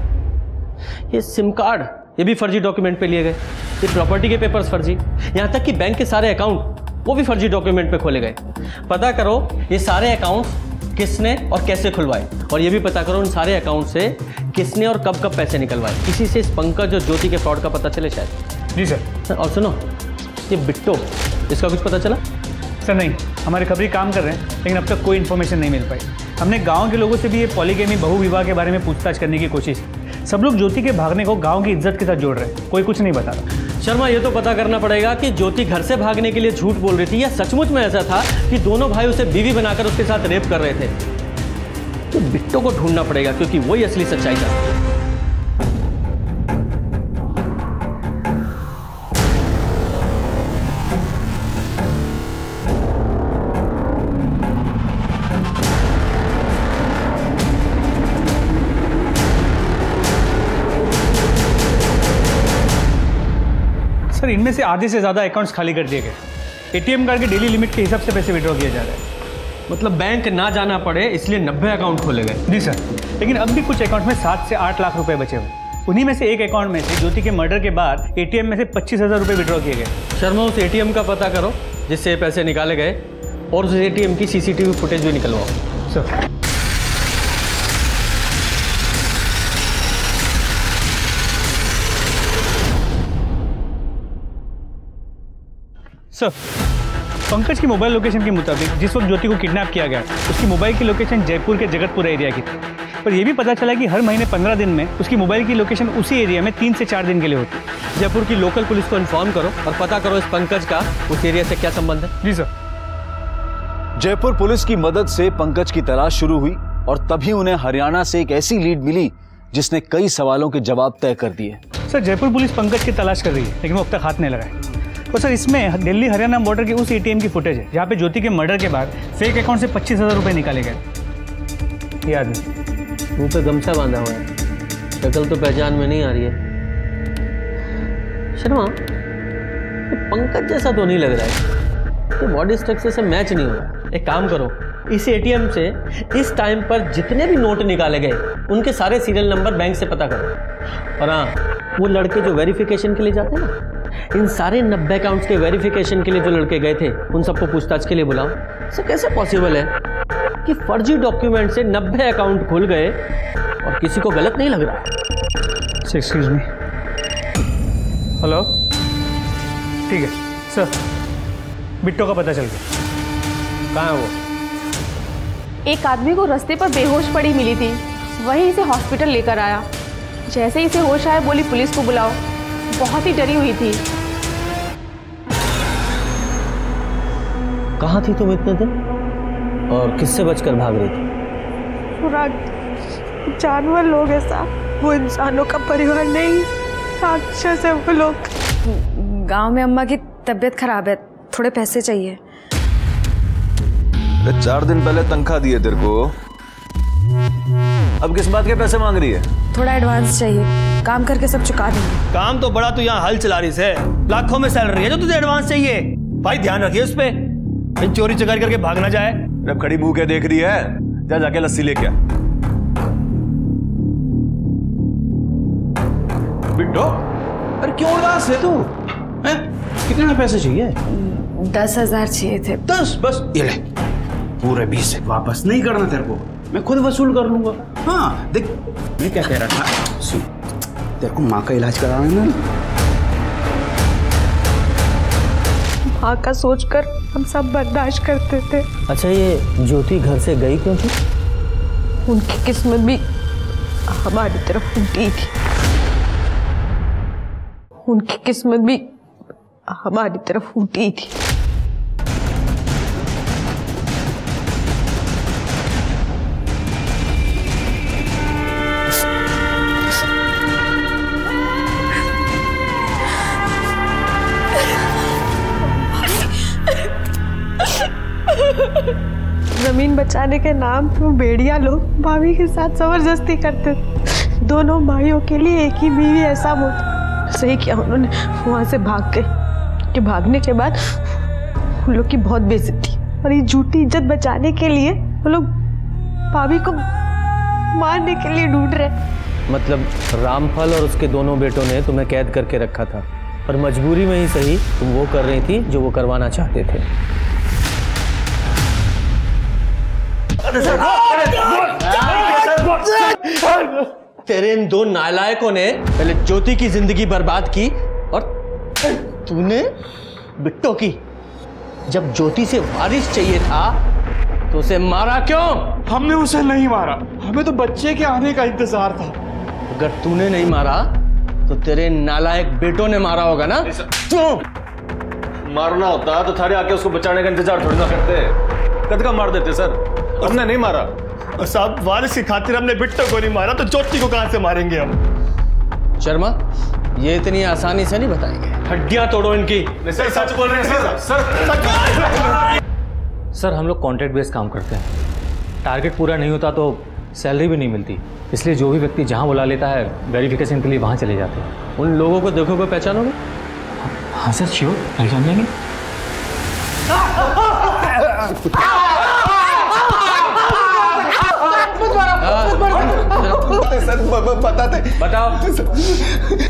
ये सिम कार्ड ये भी फर्जी डॉक्यूमेंट पे लिए गए, ये प्रॉपर्टी के पेपर्स फर्जी, यहाँ तक कि बैंक के सारे अकाउंट वो भी फर्जी डॉक्यूमेंट पे खोले गए। पता करो ये सारे अकाउंट्स किसने और कैसे खुलवाए, और ये भी पता करो उन सारे अकाउंट से किसने और कब कब पैसे निकलवाए। इसी से इस पंकज और ज्योति के फ्रॉड का पता चले शायद।
जी सर।
और सुनो, ये बिट्टो, इसका कुछ पता चला?
सर नहीं, हमारे खबरी काम कर रहे हैं, लेकिन अब तक कोई इन्फॉर्मेशन नहीं मिल पाई। हमने गांव के लोगों से भी ये पॉलीगेमी बहु विवाह के बारे में पूछताछ करने की कोशिश की। सब लोग ज्योति के भागने को गांव की इज्जत के साथ जोड़ रहे हैं, कोई कुछ नहीं बता रहा।
शर्मा, ये तो पता करना पड़ेगा कि ज्योति घर से भागने के लिए झूठ बोल रही थी या सचमुच में ऐसा था कि दोनों भाई उसे बीवी बनाकर उसके साथ रेप कर रहे थे। तो बिट्टो को ढूंढना पड़ेगा, क्योंकि वही असली सच्चाई था।
सर इनमें से आधे से ज़्यादा अकाउंट्स खाली कर दिए गए। एटीएम कार्ड के डेली लिमिट के हिसाब से पैसे विड्रॉ किया जा रहा है।
मतलब बैंक ना जाना पड़े इसलिए 90 अकाउंट खोले गए?
जी सर, लेकिन अब भी कुछ अकाउंट में 7 से 8 लाख रुपए बचे हुए। उन्हीं में से एक अकाउंट में से ज्योति के मर्डर के बाद एटीएम में से 25,000 रुपए विड्रॉ किए गए।
शर्मा, उस एटीएम का पता करो जिससे ये पैसे निकाले गए और उस एटीएम की सीसीटीवी फुटेज भी निकलवाओ।
सर सर पंकज की मोबाइल लोकेशन के मुताबिक जिस वक्त ज्योति को किडनैप किया गया उसकी मोबाइल की लोकेशन जयपुर के जगतपुर एरिया की थी, पर यह भी पता चला कि हर महीने 15 दिन में उसकी मोबाइल की लोकेशन उसी एरिया में 3 से 4 दिन के लिए होती है।
जयपुर की लोकल पुलिस को इन्फॉर्म करो और पता करो इस पंकज का उस एरिया से क्या संबंध है।
जी सर।
जयपुर पुलिस की मदद से पंकज की तलाश शुरू हुई और तभी उन्हें हरियाणा से एक ऐसी लीड मिली जिसने कई सवालों के जवाब तय कर दिए।
सर जयपुर पुलिस पंकज की तलाश कर रही है, लेकिन वो अब तक हाथ नहीं लगाए। और सर इसमें दिल्ली हरियाणा बॉर्डर के उस एटीएम की फुटेज है जहाँ पे ज्योति के मर्डर के बाद फेक अकाउंट से 25,000 रुपए निकाले गए। याद है?
मुंह पे गमछा बांधा हुआ है, शक्ल तो पहचान में नहीं आ रही है। शर्मा, पंकज जैसा तो नहीं लग रहा है, ये बॉडी स्ट्रक्चर से मैच नहीं हो रहा। एक काम करो, इस एटीएम से इस टाइम पर जितने भी नोट निकाले गए उनके सारे सीरियल नंबर बैंक से पता करो। और हाँ, वो लड़के जो वेरिफिकेशन के लिए जाते हैं ना, इन सारे 90 अकाउंट्स के वेरिफिकेशन के लिए जो लड़के गए थे उन सबको पूछताछ के लिए बुलाओ। सर कैसे पॉसिबल है कि फर्जी डॉक्यूमेंट से 90 अकाउंट खुल गए और किसी को गलत नहीं लग रहा?
Excuse me. हेलो, ठीक है सर, बिट्टो का पता चल गया।
कहाँ है वो?
एक आदमी को रास्ते पर बेहोश पड़ी मिली थी, वहीं इसे हॉस्पिटल लेकर आया। जैसे ही इसे होश आया बोली पुलिस को बुलाओ। बहुत ही डरी हुई थी।
कहाँ थी तुम इतने दिन और किससे बचकर भाग रही थी?
पूरा जानवर लोग ऐसा, वो इंसानों का परिवार नहीं, राक्षस है वो लोग।
गांव में अम्मा की तबीयत खराब है, थोड़े पैसे चाहिए।
4 दिन पहले तनख्वाह दी है तेरे को,
अब किस बात के पैसे मांग रही है?
थोड़ा एडवांस चाहिए, काम करके सब चुका देंगे।
काम तो बड़ा, तू यहाँ हल चला रही से, लाखों में सैलरी है जो तुझे एडवांस चाहिए। भाई ध्यान रखिए उस पे, कहीं चोरी चकारी करके भाग ना जाए।
अब खड़ी मुंह के देख रही है, जा जाके लस्सी लेके आ।
बिट्टो, अरे क्यों उदास है तू? कितने पैसे चाहिए?
10,000 चाहिए थे।
10 बस, ये ले। पूरे 20 वापस नहीं करना तेरे को, मैं खुद वसूल कर लूंगा। हाँ देख, मैं क्या कह रहा था, सुन, तेरे को माँ का इलाज कराना है ना।
माँ का सोचकर हम सब बर्दाश्त करते थे।
अच्छा, ये ज्योति घर से गई क्यों थी?
उनकी किस्मत भी हमारी तरफ फूटी थी। उनकी किस्मत भी हमारी तरफ फूटी थी। जमीन बचाने के नाम पर भेड़िया लोग भाभी के साथ जबरदस्ती करते थे। दोनों भाइयों के लिए एक ही बीवी ऐसा होता। सही किया उन्होंने वहां से भाग गए, कि भागने के बाद उन लोग की बहुत बेइज्जती, और ये झूठी इज्जत बचाने के लिए वो लोग भाभी को मारने के लिए ढूंढ रहे।
मतलब रामफल और उसके दोनों बेटों ने तुम्हें कैद करके रखा था, पर मजबूरी में ही सही तुम वो कर रही थी जो वो करवाना चाहते थे। तेरे इन दो नालायकों ने पहले ज्योति की जिंदगी बर्बाद की, और तूने बिट्टो की। जब ज्योति से वारिस चाहिए था तो उसे मारा क्यों?
हमने उसे नहीं मारा, हमें तो बच्चे के आने का इंतजार था।
अगर तूने नहीं मारा तो तेरे नालायक बेटों ने मारा होगा ना? क्यों?
मारना होता तो थारे आके उसको बचाने का इंतजार थोड़ी ना करते, कद का मार देते सर। हमने नहीं मारा
साहब, वारिस की खातिर हमने बिट्टो को नहीं मारा तो ज्योति को कहां से मारेंगे हम? शर्मा, ये इतनी आसानी से नहीं बताएंगे, हड्डियां तोड़ो इनकी।
सर सच बोल रहे हैं सर।
सर हम लोग कॉन्ट्रैक्ट बेस्ड काम करते हैं, टारगेट पूरा नहीं होता तो सैलरी भी नहीं मिलती, इसलिए जो भी व्यक्ति जहां बुला लेता है वेरिफिकेशन के लिए वहां चले जाते हैं।
उन लोगों को देखोगे, पहचानोगे?
हाँ सर, श्योर, पहचान लेंगे।
सर बताते,
बताओ।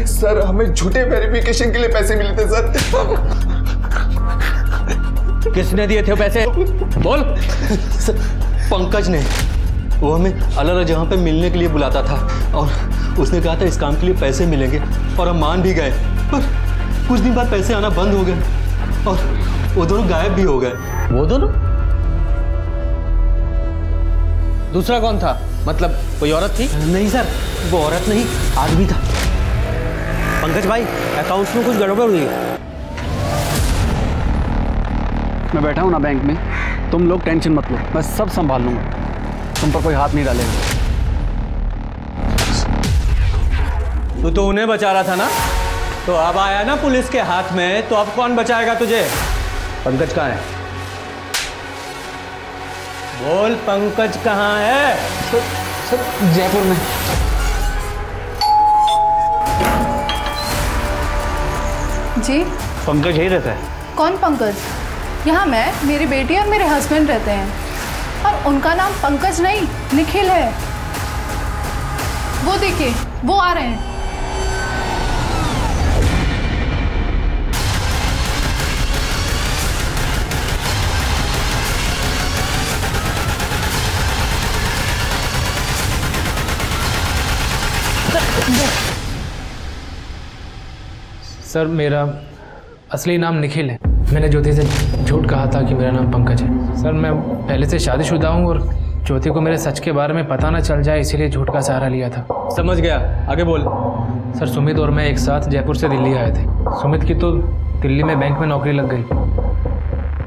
सर हमें झूठे वेरिफिकेशन के लिए पैसे मिले थे सर।
किसने दिए थे पैसे? बोल। पंकज ने। वो हमें अलग अलग जगह पे मिलने के लिए बुलाता था, और उसने कहा था इस काम के लिए पैसे मिलेंगे, और हम मान भी गए। पर कुछ दिन बाद पैसे आना बंद हो गए, और वो दोनों गायब भी हो गए। वो दोनों? दूसरा कौन था? मतलब कोई औरत थी?
नहीं सर, वो औरत नहीं, आदमी था।
पंकज भाई, अकाउंट्स में कुछ गड़बड़ हुई है।
मैं बैठा हूँ ना बैंक में, तुम लोग टेंशन मत लो, मैं सब संभाल लूंगा, तुम पर कोई हाथ नहीं डालेगा।
तू तो उन्हें बचा रहा था ना, तो अब आया ना पुलिस के हाथ में, तो अब कौन बचाएगा तुझे? पंकज कहाँ है? बोल, पंकज कहाँ है?
सर जयपुर में।
जी
पंकज यही रहता है?
कौन पंकज? यहाँ मैं, मेरी बेटी और मेरे हस्बैंड रहते हैं, और उनका नाम पंकज नहीं निखिल है। वो देखिए, वो आ रहे हैं।
सर मेरा असली नाम निखिल है। मैंने ज्योति से झूठ कहा था कि मेरा नाम पंकज है। सर मैं पहले से शादीशुदा हूँ, और ज्योति को मेरे सच के बारे में पता ना चल जाए, इसीलिए झूठ का सहारा लिया था।
समझ गया, आगे बोल।
सर सुमित और मैं एक साथ जयपुर से दिल्ली आए थे। सुमित की तो दिल्ली में बैंक में नौकरी लग गई,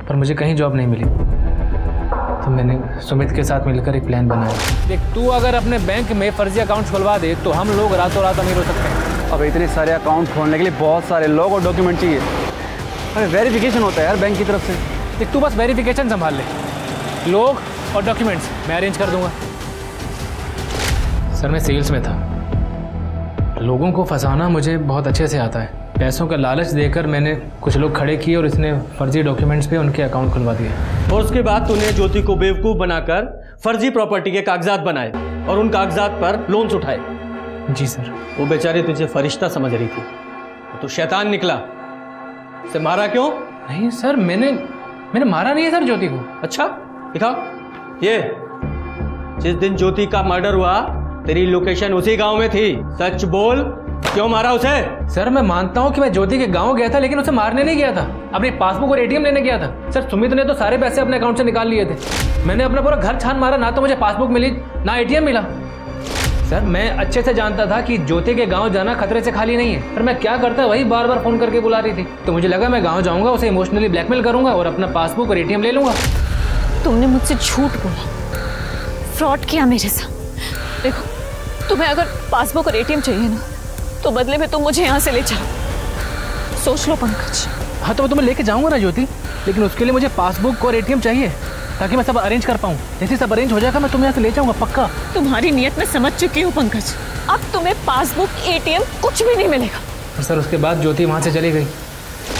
पर मुझे कहीं जॉब नहीं मिली, तो मैंने सुमित के साथ मिलकर एक प्लान बनाया।
देख, तू अगर अपने बैंक में फर्जी अकाउंट खुलवा दे तो हम लोग रातों रात अमीर हो सकते हैं।
अब इतने सारे अकाउंट खोलने के लिए बहुत सारे लोग और डॉक्यूमेंट चाहिए। अरे वेरिफिकेशन होता है यार बैंक की तरफ से।
देख, तू बस वेरिफिकेशन संभाल ले, लोग और डॉक्यूमेंट्स मैं अरेंज कर दूंगा।
सर मैं सेल्स में था। लोगों को फंसाना मुझे बहुत अच्छे से आता है। पैसों का लालच देकर मैंने कुछ लोग खड़े किए और इसने फर्जी डॉक्यूमेंट्स पे उनके अकाउंट खुलवा दिए।
और उसके बाद तूने ज्योति को बेवकूफ़ बनाकर फर्जी प्रॉपर्टी के कागजात बनाए और उन कागजात पर लोन्स उठाए।
जी सर।
वो बेचारी तुझे फरिश्ता समझ रही थी, तो शैतान निकला। उसे मारा क्यों?
नहीं सर, मैंने मारा नहीं है सर ज्योति को।
अच्छा दिखाओ। ये जिस दिन ज्योति का मर्डर हुआ तेरी लोकेशन उसी गांव में थी, सच बोल, क्यों मारा उसे?
सर मैं मानता हूँ कि मैं ज्योति के गांव गया था, लेकिन उसे मारने नहीं गया था, अपनी पासबुक और एटीएम लेने गया था। सर सुमित ने तो सारे पैसे अपने अकाउंट से निकाल लिए थे। मैंने अपना पूरा घर छान मारा, ना तो मुझे पासबुक मिली ना एटीएम मिला। सर मैं अच्छे से जानता था कि ज्योति के गांव जाना खतरे से खाली नहीं है, पर मैं क्या करता वही बार बार फोन करके बुला रही थी। तो मुझे लगा मैं गाँव जाऊँगा, उसे इमोशनली ब्लैकमेल करूँगा और अपना पासबुक और एटीएम ले लूँगा।
तुमने मुझसे झूठ बोला, फ्रॉड किया मेरे साथ। देखो तुम्हें अगर पासबुक और एटीएम चाहिए ना, तो बदले में तुम मुझे यहाँ से ले जाओ। सोच लो पंकज।
हाँ तो मैं तुम्हें लेके जाऊँगा ना ज्योति, लेकिन उसके लिए मुझे पासबुक और एटीएम चाहिए ताकि मैं सब अरेंज कर पाऊँ। जैसे सब अरेंज हो जाएगा मैं तुम्हें यहाँ से ले जाऊँगा पक्का।
तुम्हारी नियत में समझ चुकी हूँ पंकज, अब तुम्हें पासबुक एटीएम कुछ भी नहीं मिलेगा।
और सर उसके बाद ज्योति वहाँ से चली गई।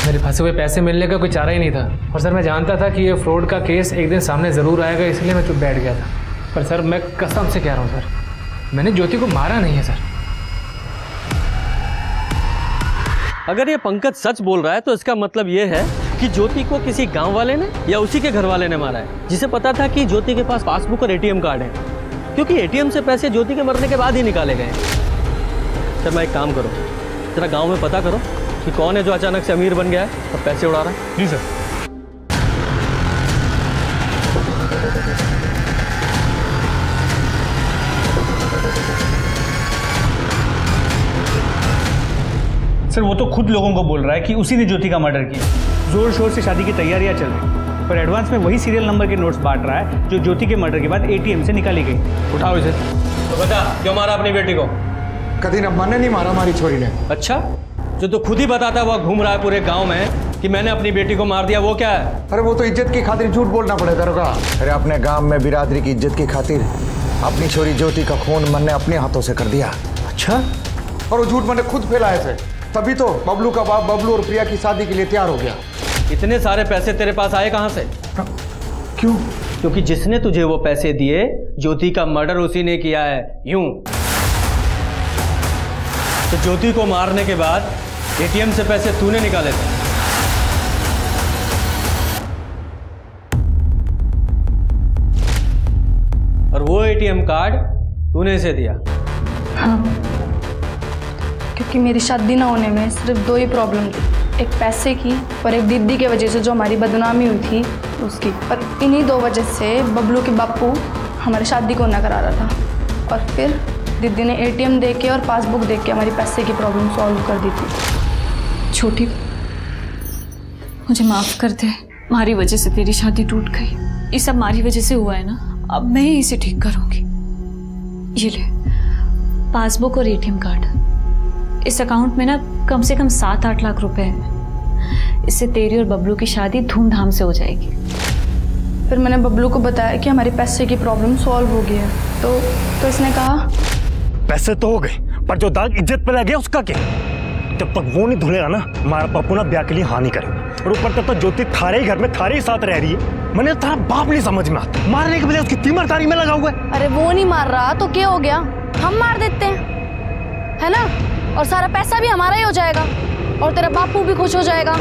मेरे फंसे हुए पैसे मिलने का कोई चारा ही नहीं था। और सर मैं जानता था कि ये फ्रॉड का केस एक दिन सामने ज़रूर आएगा, इसलिए मैं चुप बैठ गया था। पर सर मैं कसम से कह रहा हूँ सर, मैंने ज्योति को मारा नहीं है सर।
अगर ये पंकज सच बोल रहा है तो इसका मतलब ये है कि ज्योति को किसी गांव वाले ने या उसी के घर वाले ने मारा है, जिसे पता था कि ज्योति के पास पासबुक और एटीएम कार्ड है, क्योंकि एटीएम से पैसे ज्योति के मरने के बाद ही निकाले गए। सर मैं एक काम करो, जरा गांव में पता करो कि कौन है जो अचानक से अमीर बन गया है और पैसे उड़ा रहा है।
जी सर।
सर वो तो खुद लोगों को बोल रहा है कि उसी ने ज्योति का मर्डर किया। जोर शोर से शादी की तैयारियां चल रही, पर एडवांस में वही सीरियल नंबर के नोट्स बांट रहा है जो ज्योति के मर्डर के बाद एटीएम से निकाली गई।
उठाओ इसे। तो बता क्यों मारा अपनी बेटी को?
कभी न मैंने नहीं मारा, हमारी छोरी ने।
अच्छा, जो तो खुद ही बताता हुआ घूम रहा है पूरे गांव में कि मैंने अपनी बेटी को मार दिया, वो क्या है?
अरे वो तो इज्जत की खातिर झूठ बोलना पड़ेगा दरोगा। अरे अपने गांव में बिरादरी की इज्जत की खातिर अपनी छोरी ज्योति का खून मैंने अपने हाथों से कर दिया।
अच्छा?
और वो झूठ मैंने खुद फैलाए थे, तभी तो बबलू का बाप बबलू और प्रिया की शादी के लिए तैयार हो गया।
इतने सारे पैसे तेरे पास आए कहां से?
क्यों?
क्योंकि जिसने तुझे वो पैसे दिए ज्योति का मर्डर उसी ने किया है। यूं तो ज्योति को मारने के बाद एटीएम से पैसे तूने निकाले थे। और वो एटीएम कार्ड तूने इसे दिया।
हाँ, क्योंकि मेरी शादी ना होने में सिर्फ दो ही प्रॉब्लम थी, एक पैसे की और एक दीदी के वजह से जो हमारी बदनामी हुई थी उसकी। और इन्हीं दो वजह से बबलू के बापू हमारी शादी को ना करा रहा था। और फिर दीदी ने एटीएम दे के और पासबुक दे के हमारी पैसे की प्रॉब्लम सॉल्व कर दी थी।
छोटी, मुझे माफ कर दे, हमारी वजह से तेरी शादी टूट गई। ये सब हमारी वजह से हुआ है ना, अब मैं ही इसे ठीक करूंगी। ये ले पासबुक और एटीएम कार्ड। इस अकाउंट में ना कम से कम 7-8 लाख रुपए हैं। इससे तेरी और बबलू की शादी धूमधाम से हो जाएगी।
फिर मैंने बबलू को बताया कि हमारी पैसे की प्रॉब्लम सॉल्व हो गई है, तो इसने कहा
पैसे तो हो गए, पर जो दाग इज्जत पे लग गया उसका क्या? जब तक वो नहीं धुलेगा ना, हमारा पप्पू ना ब्याह के लिए हानि करेगा। और ऊपर तब तक ज्योति थारे ही घर में थारे ही साथ रह रही है। मैंने तेरा बाप नहीं समझ में आता, मारने के बजाय उसकी तीमरदारी में लगा हुआ है।
अरे वो नहीं मार रहा तो क्या हो गया, हम मार देते हैं, है ना? और सारा पैसा भी हमारा ही हो जाएगा और तेरा बापू भी खुश हो जाएगा।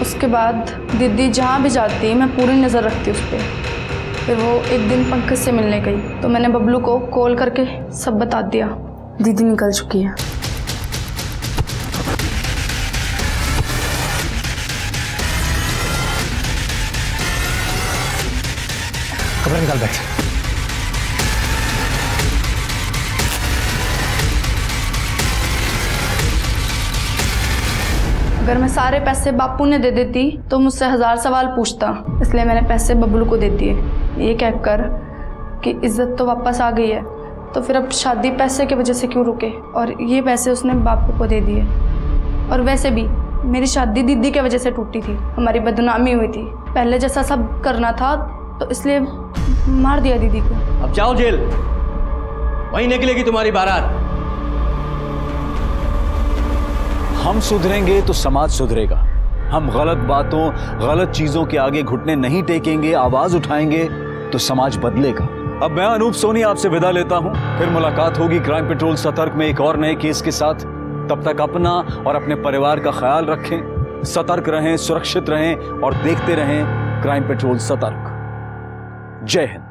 उसके बाद दीदी जहाँ भी जाती मैं पूरी नज़र रखती उस पर। फिर वो एक दिन पंकज से मिलने गई तो मैंने बबलू को कॉल करके सब बता दिया। दीदी निकल चुकी है।
कपड़ा निकाल बैठ।
अगर मैं सारे पैसे बापू ने दे देती तो मुझसे 1000 सवाल पूछता, इसलिए मैंने पैसे बबलू को दे दिए, ये कहकर कि इज्जत तो वापस आ गई है, तो फिर अब शादी पैसे की वजह से क्यों रुके। और ये पैसे उसने बापू को दे दिए। और वैसे भी मेरी शादी दीदी की वजह से टूटी थी, हमारी बदनामी हुई थी, पहले जैसा सब करना था, तो इसलिए मार दिया दीदी को।
अब जाओ जेल, वहीं निकलेगी तुम्हारी बारात।
हम सुधरेंगे तो समाज सुधरेगा। हम गलत बातों, गलत चीजों के आगे घुटने नहीं टेकेंगे, आवाज उठाएंगे तो समाज बदलेगा। अब मैं अनूप सोनी आपसे विदा लेता हूं। फिर मुलाकात होगी क्राइम पेट्रोल सतर्क में एक और नए केस के साथ। तब तक अपना और अपने परिवार का ख्याल रखें, सतर्क रहें, सुरक्षित रहें और देखते रहें क्राइम पेट्रोल सतर्क। जय हिंद।